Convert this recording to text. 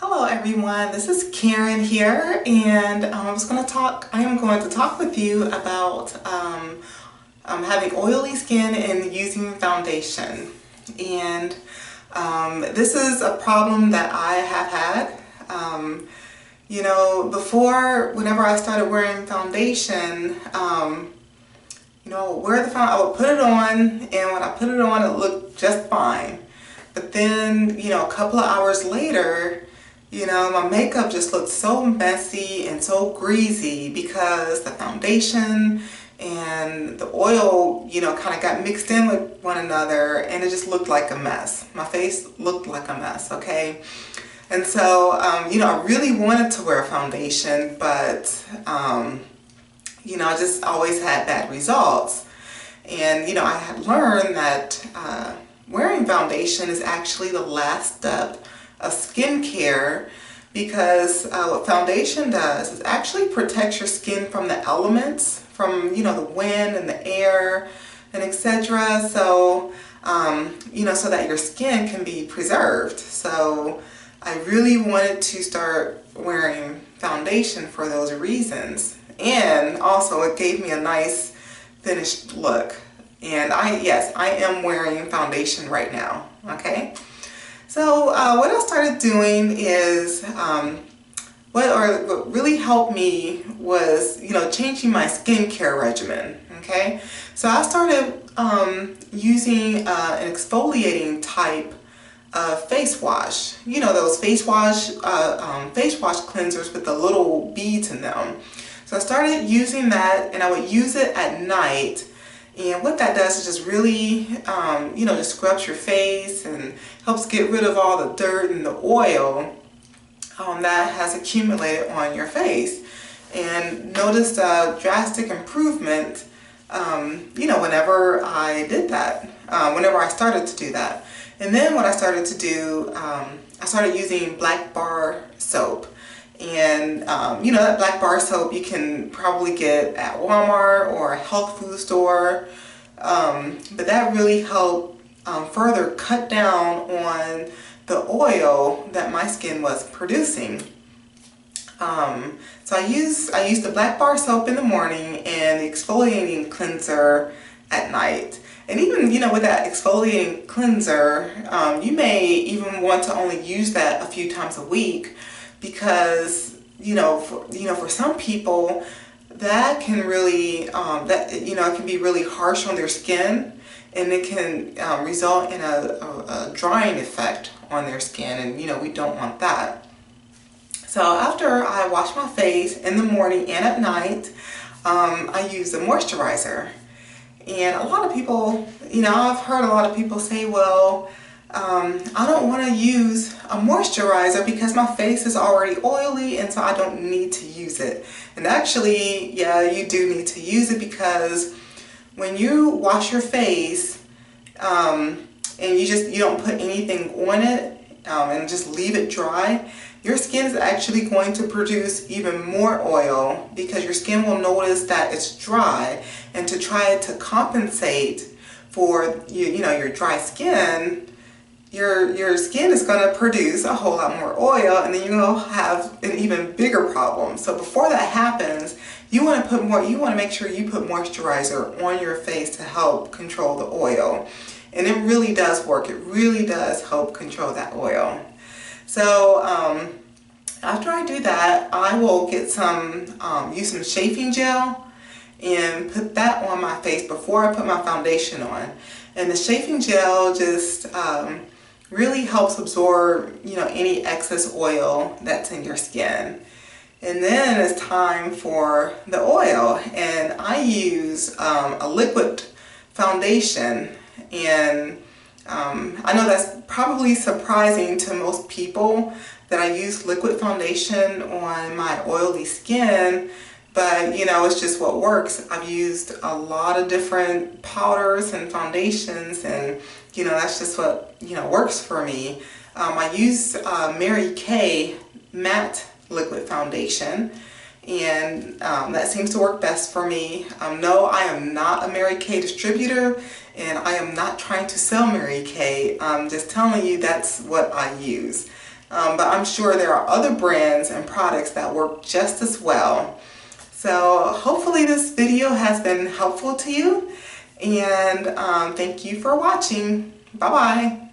Hello everyone, this is Karen here, and I am going to talk with you about having oily skin and using foundation. And this is a problem that I have had. Before, whenever I started wearing foundation, I would put it on, and when I put it on, it looked just fine. But then, a couple of hours later, my makeup just looked so messy and so greasy because the foundation and the oil, kind of got mixed in with one another, and it just looked like a mess. My face looked like a mess, okay? And so, I really wanted to wear foundation, but, I just always had bad results. And, I had learned that wearing foundation is actually the last step of skincare, because what foundation does is actually protects your skin from the elements, from the wind and the air and etc. So so that your skin can be preserved. So I really wanted to start wearing foundation for those reasons, and also it gave me a nice finished look. And I am wearing foundation right now, okay? So what I started doing is, what really helped me was, changing my skincare regimen, okay? So I started using an exfoliating type of face wash. Those face wash cleansers with the little beads in them. So I started using that, and I would use it at night. And what that does is just really, just scrubs your face and helps get rid of all the dirt and the oil that has accumulated on your face. And noticed a drastic improvement, whenever I did that, whenever I started to do that. And then what I started to do, I started using black bar soap. And, that black bar soap you can probably get at Walmart or a health food store. But that really helped further cut down on the oil that my skin was producing. So I used the black bar soap in the morning and the exfoliating cleanser at night. And even, with that exfoliating cleanser, you may even want to only use that a few times a week, because for some people that can really it can be really harsh on their skin, and it can result in a drying effect on their skin, and we don't want that. So after I wash my face in the morning and at night, I use a moisturizer. And a lot of people, I've heard a lot of people say, well, I don't want to use a moisturizer because my face is already oily, and so I don't need to use it. And actually, yeah, you do need to use it, because when you wash your face and you don't put anything on it and just leave it dry, your skin is actually going to produce even more oil, because your skin will notice that it's dry, and to try to compensate for your dry skin, your skin is going to produce a whole lot more oil, and then you're going to have an even bigger problem. So before that happens, you want to make sure you put moisturizer on your face to help control the oil. And it really does work. It really does help control that oil. So after I do that, I will get use some chafing gel and put that on my face before I put my foundation on. And the chafing gel just really helps absorb, any excess oil that's in your skin. And then it's time for the oil, and I use a liquid foundation. And I know that's probably surprising to most people that I use liquid foundation on my oily skin, but it's just what works. I've used a lot of different powders and foundations, and that's just what works for me. I use Mary Kay matte liquid foundation, and that seems to work best for me. No, I am not a Mary Kay distributor, and I am not trying to sell Mary Kay. I'm just telling you that's what I use. but I'm sure there are other brands and products that work just as well. So hopefully this video has been helpful to you, and thank you for watching. Bye-bye.